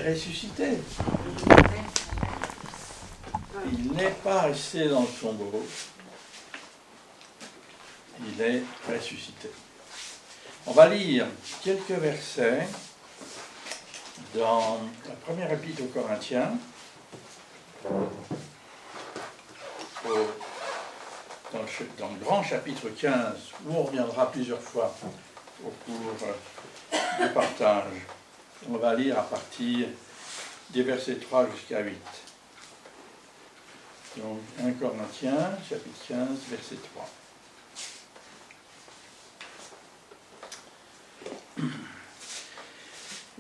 ressuscité. Il n'est pas resté dans le tombeau, il est ressuscité. On va lire quelques versets dans la première épître aux Corinthiens, dans le grand chapitre 15, où on reviendra plusieurs fois au cours du partage. On va lire à partir des versets 3 jusqu'à 8. Donc 1 Corinthiens, chapitre 15, verset 3.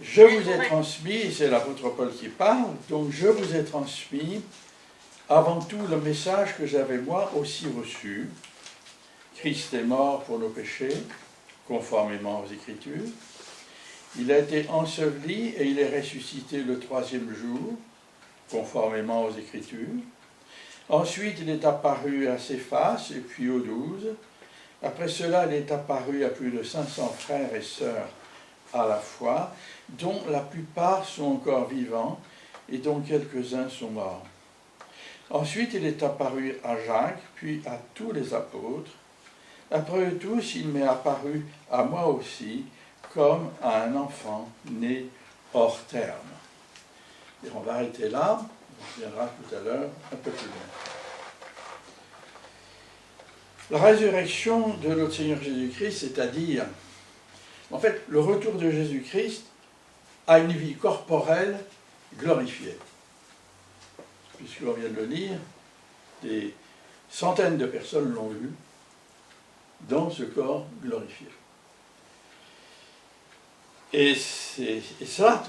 Je vous ai transmis, c'est l'apôtre Paul qui parle, donc je vous ai transmis avant tout le message que j'avais moi aussi reçu. Christ est mort pour nos péchés, conformément aux Écritures. Il a été enseveli et il est ressuscité le troisième jour, conformément aux Écritures. Ensuite, il est apparu à Céphas et puis aux 12. Après cela, il est apparu à plus de 500 frères et sœurs à la fois, dont la plupart sont encore vivants et dont quelques-uns sont morts. Ensuite, il est apparu à Jacques, puis à tous les apôtres. Après eux tous, il m'est apparu à moi aussi, comme à un enfant né hors terme. Et on va arrêter là, on reviendra tout à l'heure un peu plus loin. La résurrection de notre Seigneur Jésus-Christ, c'est-à-dire, en fait, le retour de Jésus-Christ à une vie corporelle glorifiée. Puisqu'on vient de le lire, des centaines de personnes l'ont vu dans ce corps glorifié. Et ça,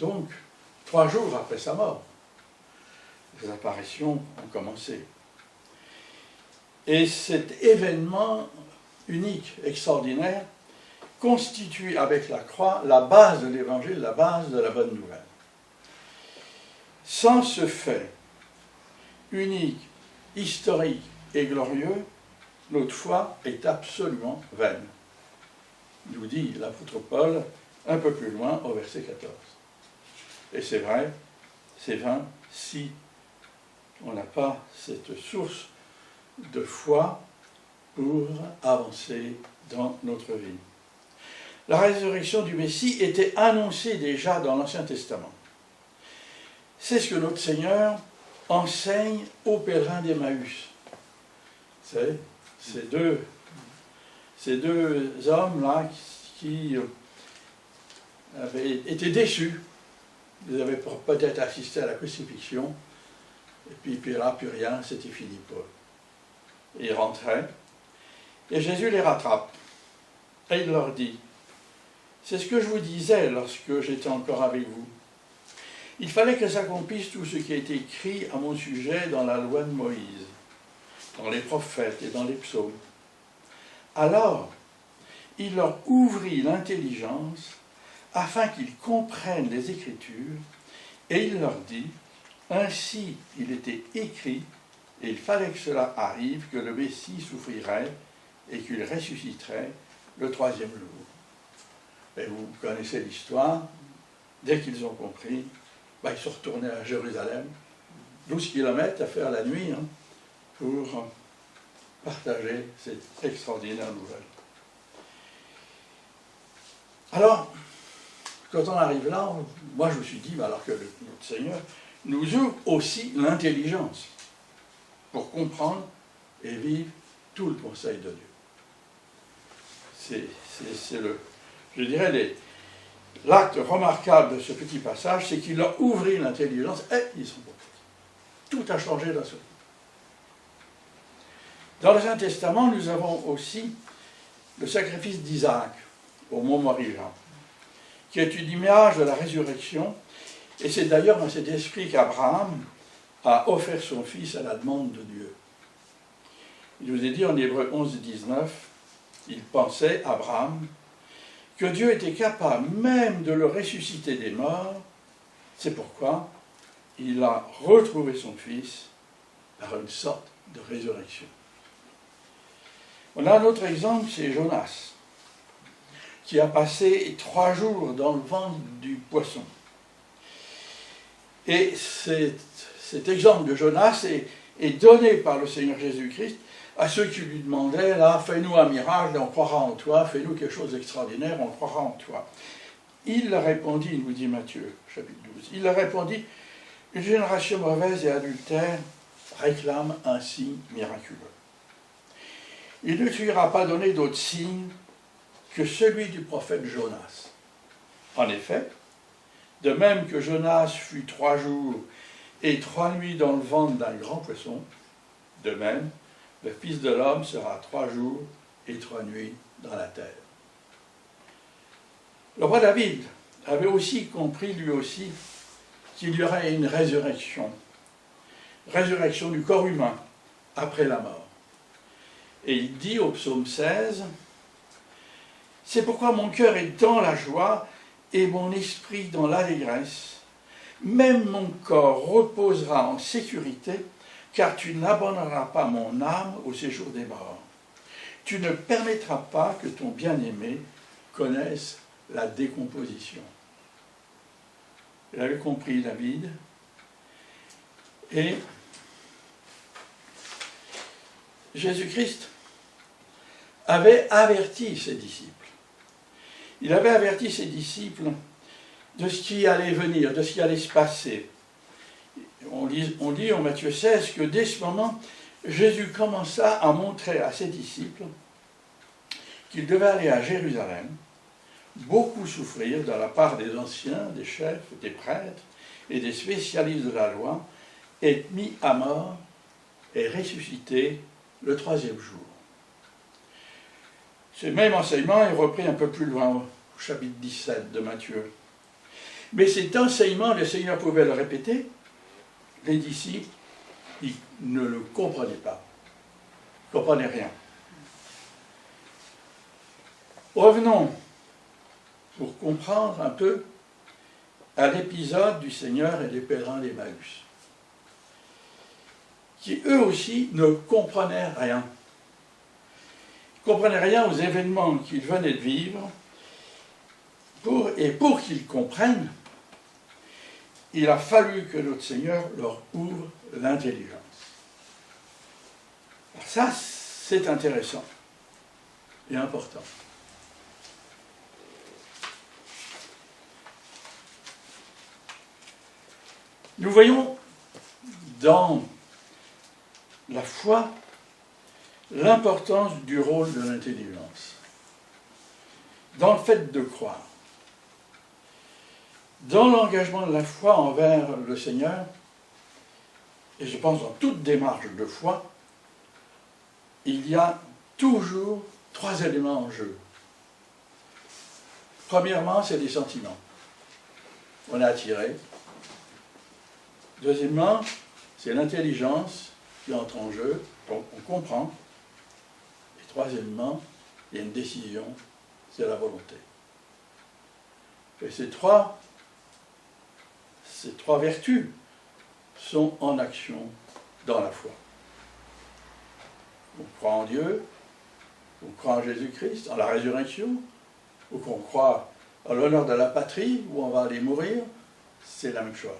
donc, 3 jours après sa mort, les apparitions ont commencé. Et cet événement unique, extraordinaire, constitue avec la croix la base de l'Évangile, la base de la bonne nouvelle. Sans ce fait unique, historique et glorieux, notre foi est absolument vaine, nous dit l'apôtre Paul un peu plus loin au verset 14. Et c'est vrai, c'est vain si on n'a pas cette source de foi pour avancer dans notre vie. La résurrection du Messie était annoncée déjà dans l'Ancien Testament. C'est ce que notre Seigneur enseigne aux pèlerins d'Emmaüs. C'est ces deux hommes-là qui avaient été déçus. Ils avaient peut-être assisté à la crucifixion, et puis là, plus rien, c'était fini pour eux. Ils rentraient, et Jésus les rattrape, et il leur dit, « C'est ce que je vous disais lorsque j'étais encore avec vous. Il fallait que s'accomplisse tout ce qui a été écrit à mon sujet dans la loi de Moïse, dans les prophètes et dans les psaumes. Alors, il leur ouvrit l'intelligence afin qu'ils comprennent les Écritures, et il leur dit, ainsi il était écrit, et il fallait que cela arrive, que le Messie souffrirait et qu'il ressusciterait le troisième jour. » Et vous connaissez l'histoire, dès qu'ils ont compris, ils sont retournés à Jérusalem, 12 kilomètres à faire la nuit, pour partager cette extraordinaire nouvelle. Alors, quand on arrive là, moi je me suis dit, alors que notre Seigneur nous ouvre aussi l'intelligence pour comprendre et vivre tout le conseil de Dieu. C'est je dirais, l'acte remarquable de ce petit passage, c'est qu'il leur ouvrit l'intelligence et ils sont compris. Tout a changé d'un seul coup. Dans l'Ancien Testament, nous avons aussi le sacrifice d'Isaac au mont Moriah, qui est une image de la résurrection, et c'est d'ailleurs dans cet esprit qu'Abraham a offert son fils à la demande de Dieu. Il nous est dit en Hébreux 11, 19, il pensait, Abraham, que Dieu était capable même de le ressusciter des morts, c'est pourquoi il a retrouvé son fils par une sorte de résurrection. On a un autre exemple, c'est Jonas, qui a passé 3 jours dans le ventre du poisson. Et cet exemple de Jonas est donné par le Seigneur Jésus-Christ à ceux qui lui demandaient, là, fais-nous un miracle, on croira en toi, fais-nous quelque chose d'extraordinaire, on croira en toi. Il leur répondit, nous dit Matthieu, chapitre 12, il leur répondit, une génération mauvaise et adultère réclame un signe miraculeux. Il ne lui sera pas donné d'autre signe que celui du prophète Jonas. En effet, de même que Jonas fut 3 jours et 3 nuits dans le ventre d'un grand poisson, de même, le Fils de l'homme sera 3 jours et 3 nuits dans la terre. Le roi David avait aussi compris, lui aussi, qu'il y aurait une résurrection du corps humain après la mort. Et il dit au psaume 16, « C'est pourquoi mon cœur est dans la joie et mon esprit dans l'allégresse. Même mon corps reposera en sécurité, car tu n'abandonneras pas mon âme au séjour des morts. Tu ne permettras pas que ton bien-aimé connaisse la décomposition. » Il avait compris David, et Jésus-Christ avait averti ses disciples. Il avait averti ses disciples de ce qui allait venir, de ce qui allait se passer. On dit en Matthieu 16 que dès ce moment, Jésus commença à montrer à ses disciples qu'il devait aller à Jérusalem, beaucoup souffrir de la part des anciens, des chefs, des prêtres et des spécialistes de la loi, être mis à mort et ressuscité le 3e jour. Ce même enseignement est repris un peu plus loin, au chapitre 17 de Matthieu. Mais cet enseignement, le Seigneur pouvait le répéter, les disciples, ils ne le comprenaient pas. Ils ne comprenaient rien. Revenons, pour comprendre un peu, à l'épisode du Seigneur et des pèlerins d'Emmaüs, qui eux aussi ne comprenaient rien. Ils ne comprenaient rien aux événements qu'ils venaient de vivre, et pour qu'ils comprennent, il a fallu que notre Seigneur leur ouvre l'intelligence. Ça, c'est intéressant et important. Nous voyons dans la foi l'importance du rôle de l'intelligence, dans le fait de croire. Dans l'engagement de la foi envers le Seigneur, et je pense dans toute démarche de foi, il y a toujours 3 éléments en jeu. Premièrement, c'est les sentiments. On est attiré. Deuxièmement, c'est l'intelligence qui entre en jeu, donc on comprend. Et troisièmement, il y a une décision, c'est la volonté. Et ces trois vertus sont en action dans la foi. On croit en Dieu, on croit en Jésus-Christ, en la résurrection, ou qu'on croit à l'honneur de la patrie, où on va aller mourir, c'est la même chose.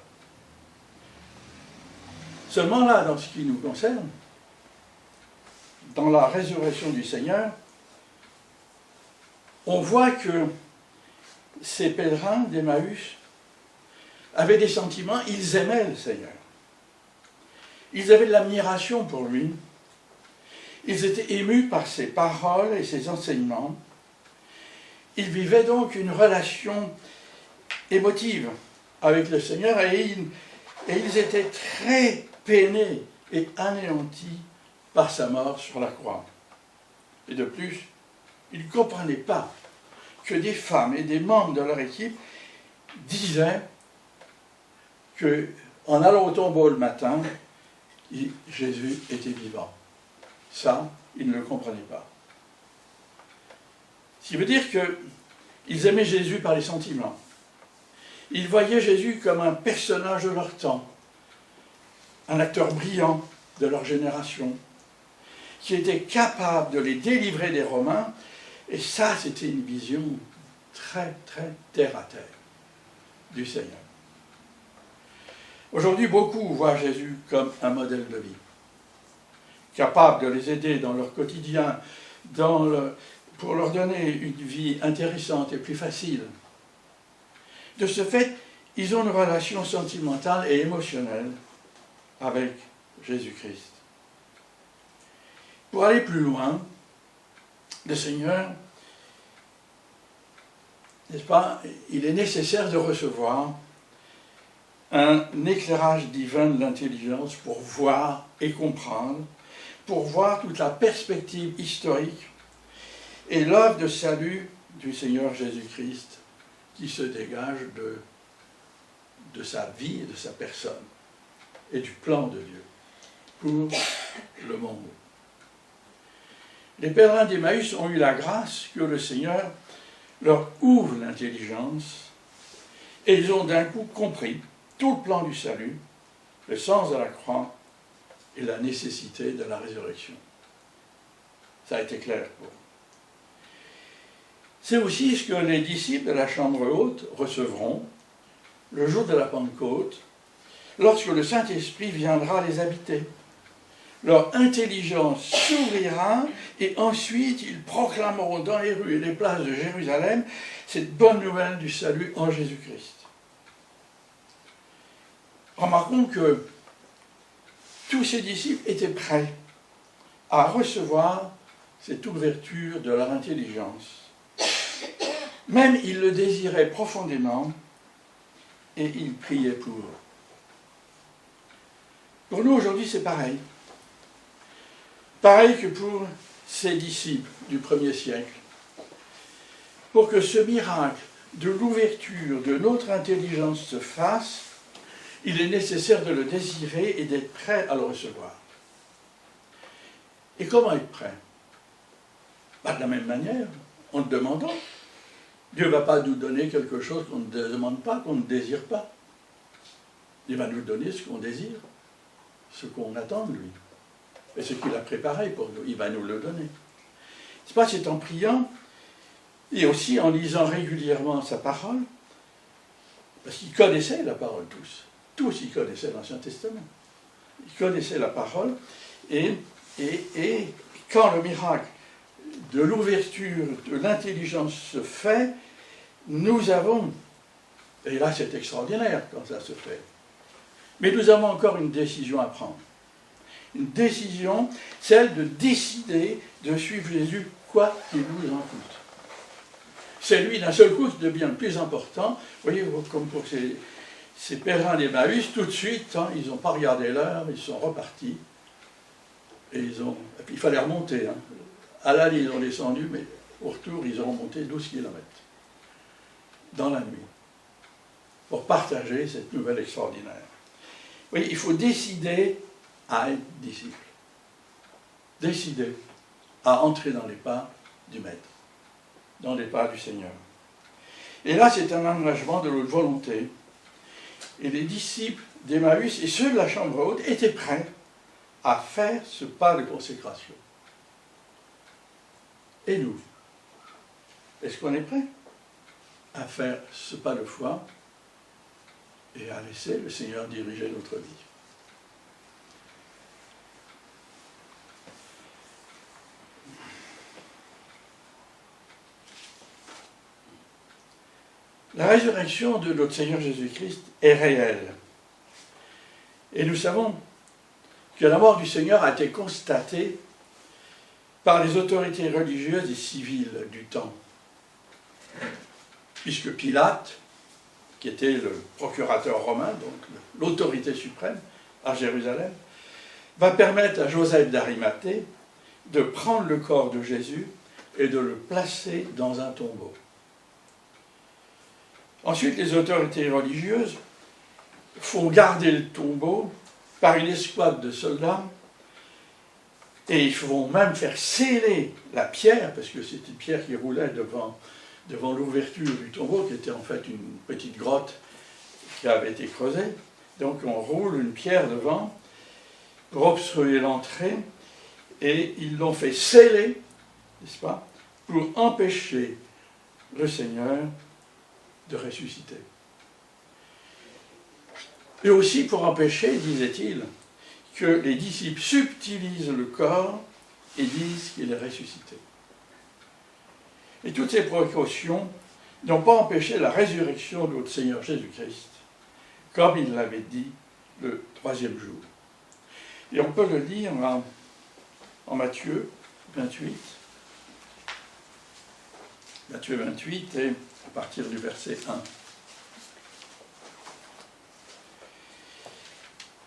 Seulement là, dans ce qui nous concerne, dans la résurrection du Seigneur, on voit que ces pèlerins d'Emmaüs avaient des sentiments, ils aimaient le Seigneur. Ils avaient de l'admiration pour lui. Ils étaient émus par ses paroles et ses enseignements. Ils vivaient donc une relation émotive avec le Seigneur et ils étaient très peinés et anéantis par sa mort sur la croix. Et de plus, ils ne comprenaient pas que des femmes et des membres de leur équipe disaient qu'en allant au tombeau le matin, Jésus était vivant. Ça, ils ne le comprenaient pas. Ce qui veut dire qu'ils aimaient Jésus par les sentiments. Ils voyaient Jésus comme un personnage de leur temps, un acteur brillant de leur génération, qui était capable de les délivrer des Romains, et ça, c'était une vision très, très terre à terre du Seigneur. Aujourd'hui, beaucoup voient Jésus comme un modèle de vie, capable de les aider dans leur quotidien, pour leur donner une vie intéressante et plus facile. De ce fait, ils ont une relation sentimentale et émotionnelle avec Jésus-Christ. Pour aller plus loin, le Seigneur, n'est-ce pas, il est nécessaire de recevoir un éclairage divin de l'intelligence pour voir et comprendre, pour voir toute la perspective historique et l'œuvre de salut du Seigneur Jésus-Christ qui se dégage de sa vie et de sa personne et du plan de Dieu pour le monde. Les pèlerins d'Emmaüs ont eu la grâce que le Seigneur leur ouvre l'intelligence et ils ont d'un coup compris tout le plan du salut, le sens de la croix et la nécessité de la résurrection. Ça a été clair pour eux. C'est aussi ce que les disciples de la chambre haute recevront le jour de la Pentecôte, lorsque le Saint-Esprit viendra les habiter. Leur intelligence s'ouvrira et ensuite ils proclameront dans les rues et les places de Jérusalem cette bonne nouvelle du salut en Jésus-Christ. Remarquons que tous ces disciples étaient prêts à recevoir cette ouverture de leur intelligence. Même ils le désiraient profondément et ils priaient pour eux. Pour nous aujourd'hui, c'est pareil. Pareil que pour ces disciples du 1er siècle. Pour que ce miracle de l'ouverture de notre intelligence se fasse, il est nécessaire de le désirer et d'être prêt à le recevoir. Et comment être prêt? De la même manière, en le demandant. Dieu ne va pas nous donner quelque chose qu'on ne demande pas, qu'on ne désire pas. Il va nous donner ce qu'on désire, ce qu'on attend de lui. Et ce qu'il a préparé pour nous, il va nous le donner. C'est en priant et aussi en lisant régulièrement sa parole, parce qu'ils connaissaient la parole tous. Tous, ils connaissaient l'Ancien Testament. Ils connaissaient la parole, et quand le miracle de l'ouverture de l'intelligence se fait, nous avons, et là c'est extraordinaire quand ça se fait, mais nous avons encore une décision à prendre. Une décision, celle de décider de suivre Jésus, quoi qu'il nous en coûte. C'est lui d'un seul coup qui devient le plus important. Vous voyez, comme pour ces pèlerins d'Emmaüs, tout de suite, hein, ils n'ont pas regardé l'heure, ils sont repartis. Et puis il fallait remonter. Hein. À l'aller, ils ont descendu, mais au retour, ils ont remonté 12 km. Dans la nuit. Pour partager cette nouvelle extraordinaire. Vous voyez, il faut décider à être disciple. Décider à entrer dans les pas du Maître. Dans les pas du Seigneur. Et là, c'est un engagement de notre volonté. Et les disciples d'Emmaüs et ceux de la chambre haute étaient prêts à faire ce pas de consécration. Et nous, est-ce qu'on est prêt à faire ce pas de foi et à laisser le Seigneur diriger notre vie? La résurrection de notre Seigneur Jésus-Christ est réelle. Et nous savons que la mort du Seigneur a été constatée par les autorités religieuses et civiles du temps. Puisque Pilate, qui était le procurateur romain, donc l'autorité suprême à Jérusalem, va permettre à Joseph d'Arimathée de prendre le corps de Jésus et de le placer dans un tombeau. Ensuite, les autorités religieuses font garder le tombeau par une escouade de soldats et ils vont même faire sceller la pierre, parce que c'était une pierre qui roulait devant l'ouverture du tombeau, qui était en fait une petite grotte qui avait été creusée. Donc on roule une pierre devant pour obstruer l'entrée et ils l'ont fait sceller, n'est-ce pas, pour empêcher le Seigneur de ressusciter. Et aussi pour empêcher, disait-il, que les disciples subtilisent le corps et disent qu'il est ressuscité. Et toutes ces précautions n'ont pas empêché la résurrection de notre Seigneur Jésus-Christ, comme il l'avait dit le 3e jour. Et on peut le lire en Matthieu 28. Matthieu 28, et à partir du verset 1.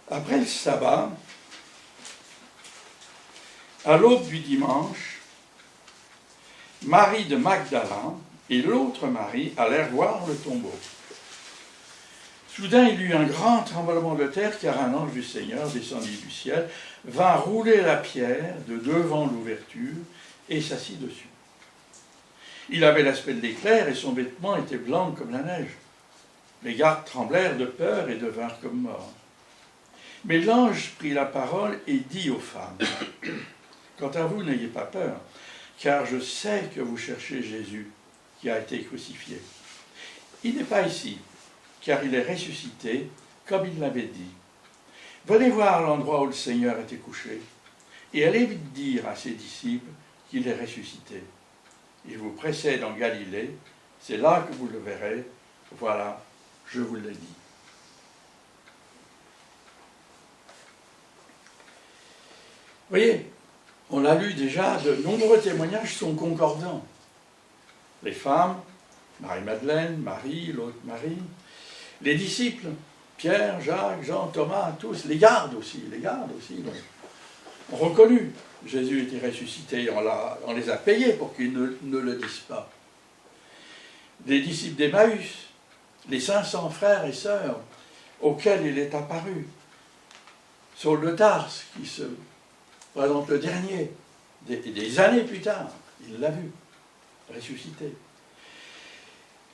Après le sabbat, à l'aube du dimanche, Marie de Magdala et l'autre Marie allèrent voir le tombeau. Soudain, il y eut un grand tremblement de terre, car un ange du Seigneur, descendu du ciel, vint rouler la pierre de devant l'ouverture et s'assit dessus. Il avait l'aspect de l'éclair et son vêtement était blanc comme la neige. Les gardes tremblèrent de peur et devinrent comme morts. Mais l'ange prit la parole et dit aux femmes, « Quant à vous, n'ayez pas peur, car je sais que vous cherchez Jésus, qui a été crucifié. Il n'est pas ici, car il est ressuscité, comme il l'avait dit. Venez voir l'endroit où le Seigneur était couché, et allez vite dire à ses disciples qu'il est ressuscité. Il vous précède en Galilée, c'est là que vous le verrez. Voilà, je vous l'ai dit. » Vous voyez, on l'a lu déjà, de nombreux témoignages sont concordants. Les femmes, Marie-Madeleine, Marie, l'autre Marie, les disciples, Pierre, Jacques, Jean, Thomas, tous, les gardes aussi, ont reconnu Jésus était ressuscité, on les a payés pour qu'ils ne le disent pas. Les disciples d'Emmaüs, les 500 frères et sœurs auxquels il est apparu, Saul de Tarse, qui se présente le dernier, des années plus tard, il l'a vu, ressuscité.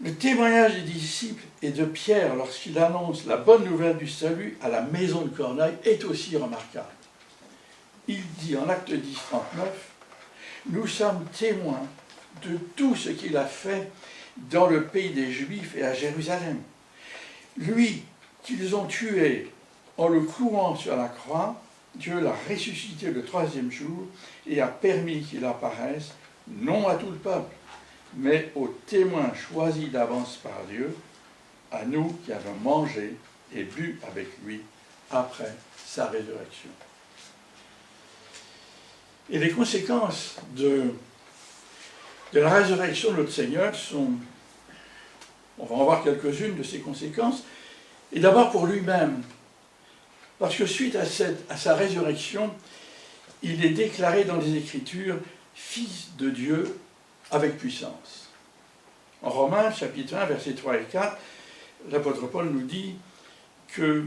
Le témoignage des disciples et de Pierre lorsqu'il annonce la bonne nouvelle du salut à la maison de Corneille est aussi remarquable. Il dit en Acte 10, 39, « Nous sommes témoins de tout ce qu'il a fait dans le pays des Juifs et à Jérusalem. Lui qu'ils ont tué en le clouant sur la croix, Dieu l'a ressuscité le 3e jour et a permis qu'il apparaisse, non à tout le peuple, mais aux témoins choisis d'avance par Dieu, à nous qui avons mangé et bu avec lui après sa résurrection. » Et les conséquences de la résurrection de notre Seigneur sont, on va en voir quelques-unes de ces conséquences, et d'abord pour lui-même, parce que suite à sa résurrection, il est déclaré dans les Écritures « Fils de Dieu avec puissance ». En Romains, chapitre 1, versets 3 et 4, l'apôtre Paul nous dit que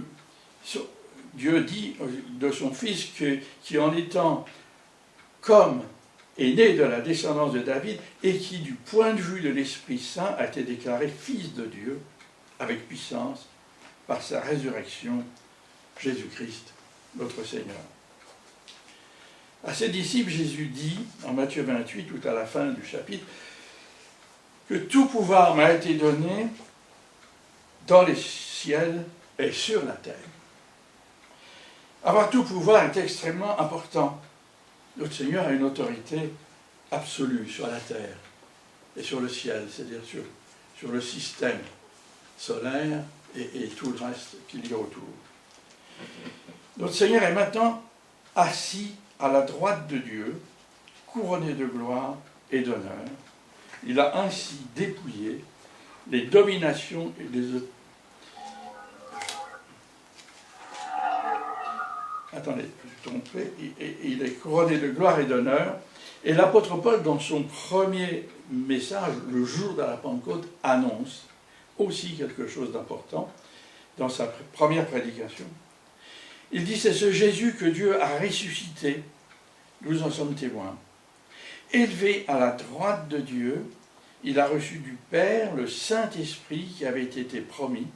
Dieu dit de son Fils qui en étant comme est né de la descendance de David et qui, du point de vue de l'Esprit Saint, a été déclaré Fils de Dieu avec puissance par sa résurrection, Jésus-Christ, notre Seigneur. À ses disciples, Jésus dit, en Matthieu 28, tout à la fin du chapitre, que tout pouvoir m'a été donné dans les ciels et sur la terre. Avoir tout pouvoir est extrêmement important. Notre Seigneur a une autorité absolue sur la terre et sur le ciel, c'est-à-dire sur le système solaire et tout le reste qu'il y a autour. Notre Seigneur est maintenant assis à la droite de Dieu, couronné de gloire et d'honneur. Il a ainsi dépouillé les dominations et les autorités. Attendez, je suis trompé. Il est couronné de gloire et d'honneur. Et l'apôtre Paul, dans son premier message, le jour de la Pentecôte, annonce aussi quelque chose d'important dans sa première prédication. Il dit, c'est ce Jésus que Dieu a ressuscité, nous en sommes témoins. Élevé à la droite de Dieu, il a reçu du Père le Saint-Esprit qui avait été promis,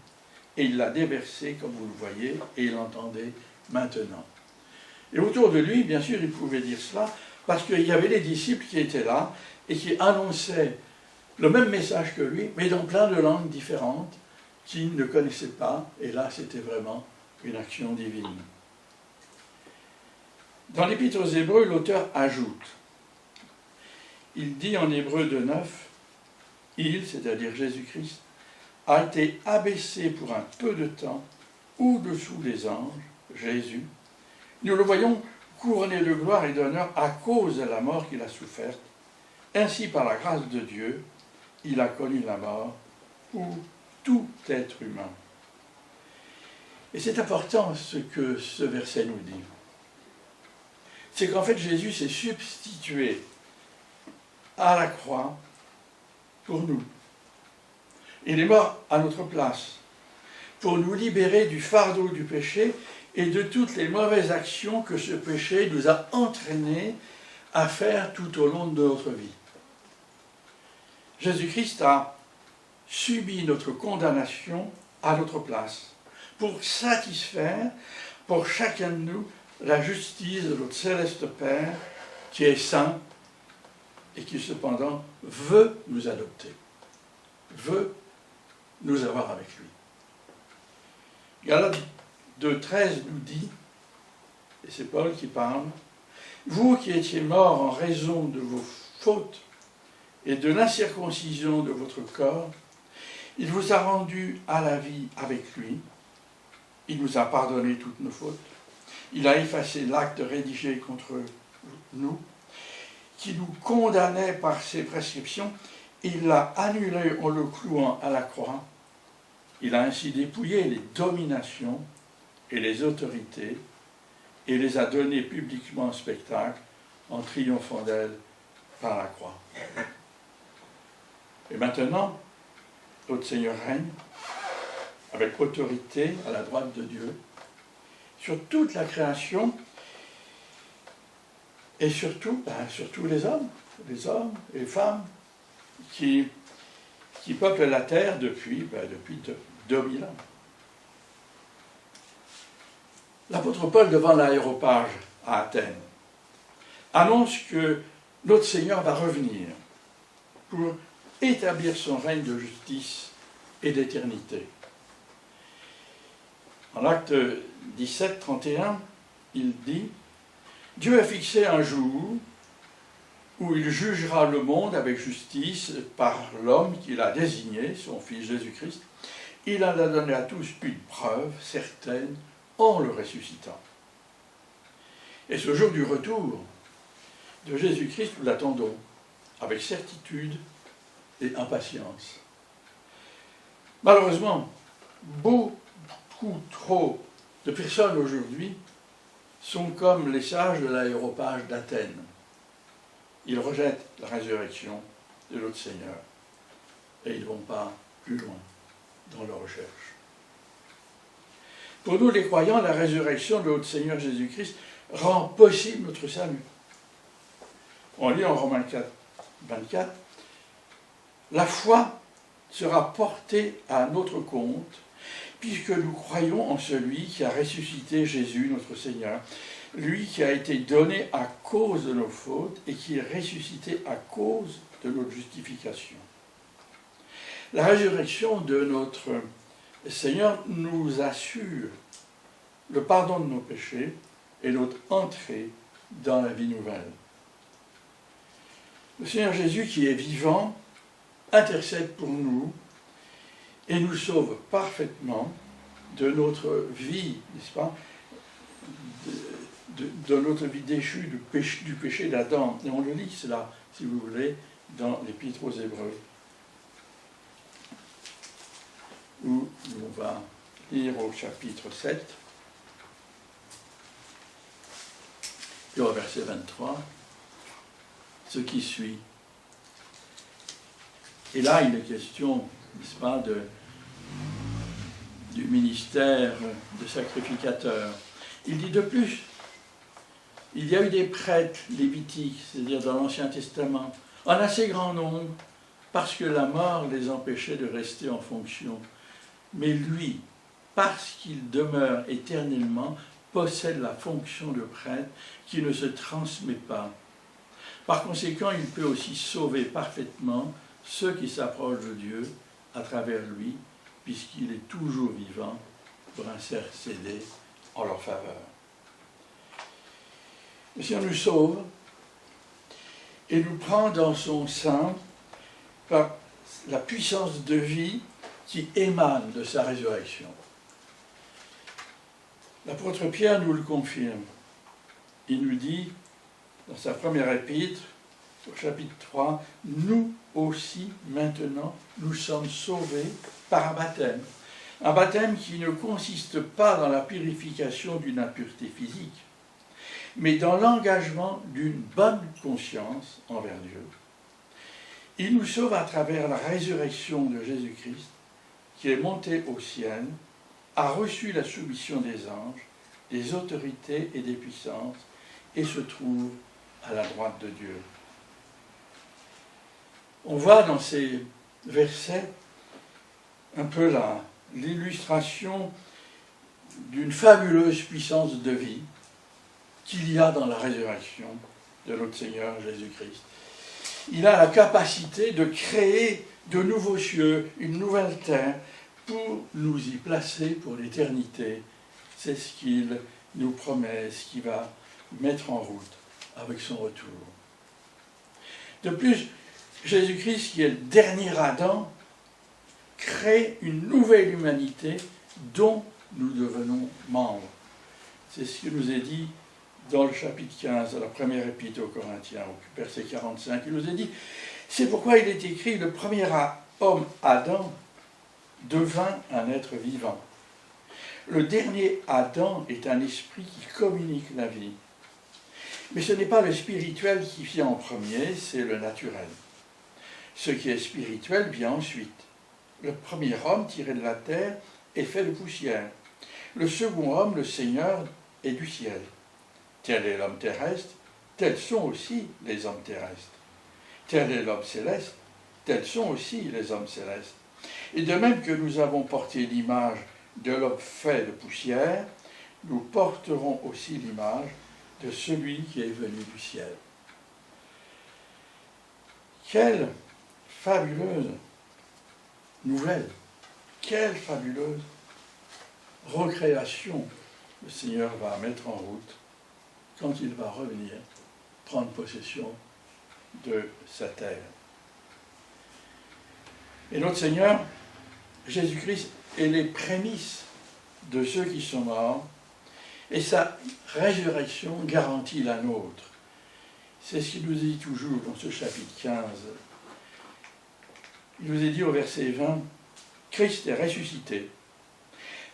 et il l'a déversé, comme vous le voyez, et il l'entendait maintenant. Et autour de lui, bien sûr, il pouvait dire cela, parce qu'il y avait les disciples qui étaient là, et qui annonçaient le même message que lui, mais dans plein de langues différentes, qui ne connaissaient pas, et là c'était vraiment une action divine. Dans l'Épître aux Hébreux, l'auteur ajoute, il dit en Hébreux 2,9, il, c'est-à-dire Jésus-Christ, a été abaissé pour un peu de temps au-dessous des anges, Jésus. Nous le voyons couronné de gloire et d'honneur à cause de la mort qu'il a soufferte. Ainsi, par la grâce de Dieu, il a connu la mort pour tout être humain. Et c'est important ce que ce verset nous dit. C'est qu'en fait Jésus s'est substitué à la croix pour nous. Il est mort à notre place pour nous libérer du fardeau du péché et de toutes les mauvaises actions que ce péché nous a entraînés à faire tout au long de notre vie. Jésus-Christ a subi notre condamnation à notre place pour satisfaire pour chacun de nous la justice de notre céleste Père qui est saint et qui cependant veut nous adopter, veut nous avoir avec lui. Galates 2,13 nous dit, et c'est Paul qui parle, « Vous qui étiez morts en raison de vos fautes et de l'incirconcision de votre corps, il vous a rendus à la vie avec lui, il nous a pardonné toutes nos fautes, il a effacé l'acte rédigé contre nous, qui nous condamnait par ses prescriptions, il l'a annulé en le clouant à la croix. Il a ainsi dépouillé les dominations et les autorités et les a données publiquement en spectacle en triomphant d'elles par la croix. Et maintenant, notre Seigneur règne avec autorité à la droite de Dieu sur toute la création et surtout sur tous les hommes et les femmes qui peuplent la terre depuis 2000 ans. L'apôtre Paul, devant l'aréopage à Athènes, annonce que notre Seigneur va revenir pour établir son règne de justice et d'éternité. En Acte 17, 31, il dit « Dieu a fixé un jour où il jugera le monde avec justice par l'homme qu'il a désigné, son Fils Jésus-Christ. Il en a donné à tous une preuve certaine en le ressuscitant. » Et ce jour du retour de Jésus-Christ, nous l'attendons avec certitude et impatience. Malheureusement, beaucoup trop de personnes aujourd'hui sont comme les sages de l'aréopage d'Athènes. Ils rejettent la résurrection de notre Seigneur et ils ne vont pas plus loin dans leur recherche. Pour nous les croyants, la résurrection de notre Seigneur Jésus-Christ rend possible notre salut. On lit en Romains 4, 24, « La foi sera portée à notre compte, puisque nous croyons en celui qui a ressuscité Jésus, notre Seigneur, lui qui a été donné à cause de nos fautes et qui est ressuscité à cause de notre justification. » La résurrection de notre Seigneur nous assure le pardon de nos péchés et notre entrée dans la vie nouvelle. Le Seigneur Jésus, qui est vivant, intercède pour nous et nous sauve parfaitement de notre vie, n'est-ce pas, de notre vie déchue du péché d'Adam. Et on le lit cela, si vous voulez, dans l'Épître aux Hébreux, où on va lire au chapitre 7, et au verset 23, ce qui suit. Et là, il est question, n'est-ce pas, du ministère de sacrificateur. Il dit de plus, il y a eu des prêtres lévitiques, c'est-à-dire dans l'Ancien Testament, en assez grand nombre, parce que la mort les empêchait de rester en fonction. Mais lui, parce qu'il demeure éternellement, possède la fonction de prêtre qui ne se transmet pas. Par conséquent, il peut aussi sauver parfaitement ceux qui s'approchent de Dieu à travers lui, puisqu'il est toujours vivant pour intercéder en leur faveur. Le Seigneur nous sauve et nous prend dans son sein par la puissance de vie qui émane de sa résurrection. L'apôtre Pierre nous le confirme. Il nous dit, dans sa première épître, au chapitre 3, « Nous aussi, maintenant, nous sommes sauvés par un baptême. » Un baptême qui ne consiste pas dans la purification d'une impureté physique, mais dans l'engagement d'une bonne conscience envers Dieu. Il nous sauve à travers la résurrection de Jésus-Christ, qui est monté au ciel, a reçu la soumission des anges, des autorités et des puissances, et se trouve à la droite de Dieu. On voit dans ces versets un peu l'illustration d'une fabuleuse puissance de vie qu'il y a dans la résurrection de notre Seigneur Jésus-Christ. Il a la capacité de créer de nouveaux cieux, une nouvelle terre, pour nous y placer pour l'éternité. C'est ce qu'il nous promet, ce qu'il va mettre en route avec son retour. De plus, Jésus-Christ, qui est le dernier Adam, crée une nouvelle humanité dont nous devenons membres. C'est ce qui nous est dit dans le chapitre 15 de la première épître aux Corinthiens, au verset 45. Il nous est dit, c'est pourquoi il est écrit, le premier homme, Adam, devint un être vivant. Le dernier Adam est un esprit qui communique la vie. Mais ce n'est pas le spirituel qui vient en premier, c'est le naturel. Ce qui est spirituel vient ensuite. Le premier homme tiré de la terre est fait de poussière. Le second homme, le Seigneur, est du ciel. Tel est l'homme terrestre, tels sont aussi les hommes terrestres. Tel est l'homme céleste, tels sont aussi les hommes célestes. Et de même que nous avons porté l'image de l'homme fait de poussière, nous porterons aussi l'image de celui qui est venu du ciel. Quelle fabuleuse nouvelle, quelle fabuleuse recréation le Seigneur va mettre en route quand il va revenir prendre possession de sa terre. Et notre Seigneur, Jésus-Christ, est les prémices de ceux qui sont morts, et sa résurrection garantit la nôtre. C'est ce qu'il nous dit toujours dans ce chapitre 15. Il nous est dit au verset 20, « Christ est ressuscité,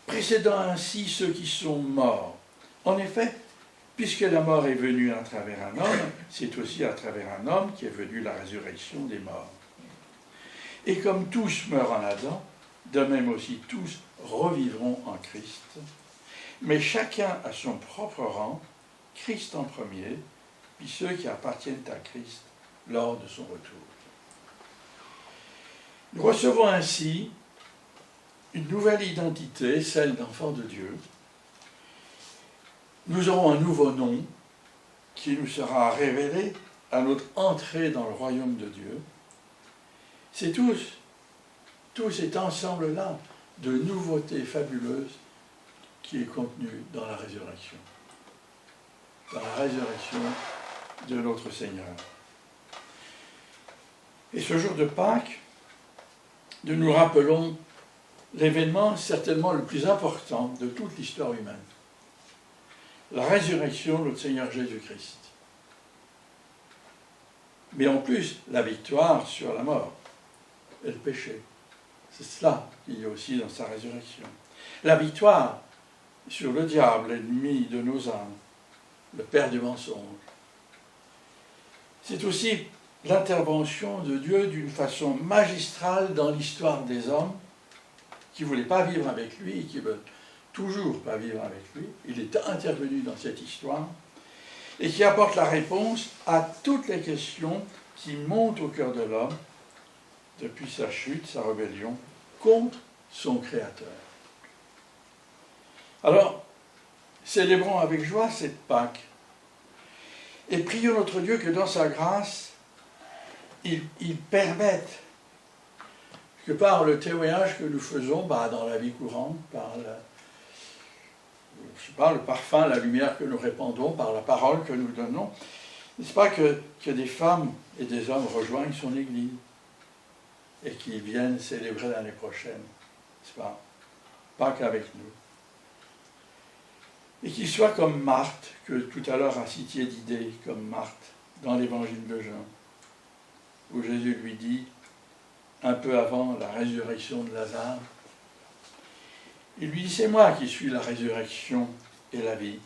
précédant ainsi ceux qui sont morts. En effet, puisque la mort est venue à travers un homme, c'est aussi à travers un homme qu'est venue la résurrection des morts. Et comme tous meurent en Adam, de même aussi tous revivront en Christ. Mais chacun à son propre rang, Christ en premier, puis ceux qui appartiennent à Christ lors de son retour. » Nous recevons ainsi une nouvelle identité, celle d'enfants de Dieu. Nous aurons un nouveau nom qui nous sera révélé à notre entrée dans le royaume de Dieu. C'est tout cet ensemble-là de nouveautés fabuleuses qui est contenu dans la résurrection. Dans la résurrection de notre Seigneur. Et ce jour de Pâques, nous nous rappelons l'événement certainement le plus important de toute l'histoire humaine. La résurrection de notre Seigneur Jésus-Christ. Mais en plus, la victoire sur la mort et le péché. C'est cela qu'il y a aussi dans sa résurrection. La victoire sur le diable, l'ennemi de nos âmes, le père du mensonge. C'est aussi l'intervention de Dieu d'une façon magistrale dans l'histoire des hommes qui ne voulaient pas vivre avec lui et qui veulent toujours pas vivre avec lui. Il est intervenu dans cette histoire et qui apporte la réponse à toutes les questions qui montent au cœur de l'homme depuis sa chute, sa rébellion contre son Créateur. Alors, célébrons avec joie cette Pâque et prions notre Dieu que dans sa grâce, il permette que par le témoignage que nous faisons dans la vie courante, par le parfum, la lumière que nous répandons, par la parole que nous donnons, n'est-ce pas que des femmes et des hommes rejoignent son Église et qu'ils viennent célébrer l'année prochaine, n'est-ce pas? Pas qu'avec nous. Et qu'ils soient comme Marthe, que tout à l'heure a cité d'idées, comme Marthe, dans l'évangile de Jean, où Jésus lui dit, un peu avant la résurrection de Lazare, il lui dit, c'est moi qui suis la résurrection et la vie.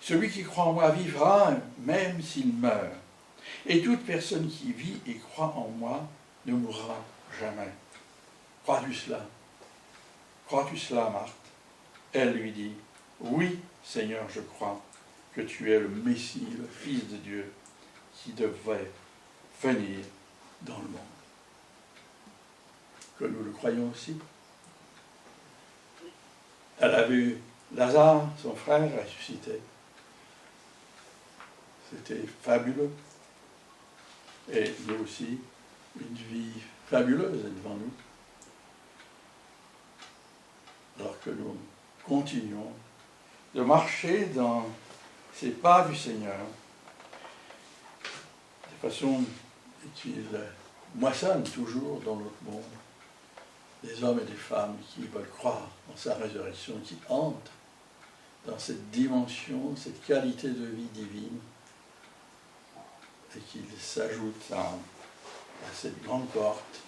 Celui qui croit en moi vivra même s'il meurt. Et toute personne qui vit et croit en moi ne mourra jamais. Crois-tu cela? Crois-tu cela, Marthe? Elle lui dit, oui, Seigneur, je crois que tu es le Messie, le Fils de Dieu, qui devait venir dans le monde. Que nous le croyons aussi. Elle a vu Lazare, son frère, ressuscité. C'était fabuleux. Et nous aussi, une vie fabuleuse est devant nous. Alors que nous continuons de marcher dans ces pas du Seigneur, de façon qu'il moissonne toujours dans notre monde des hommes et des femmes qui veulent croire en sa résurrection, qui entrent dans cette dimension, cette qualité de vie divine, et qu'ils s'ajoutent à cette grande porte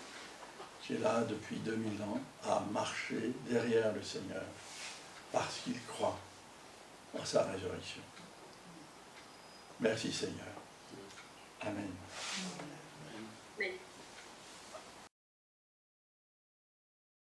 qui est là depuis 2000 ans, à marcher derrière le Seigneur, parce qu'ils croient en sa résurrection. Merci Seigneur. Amen.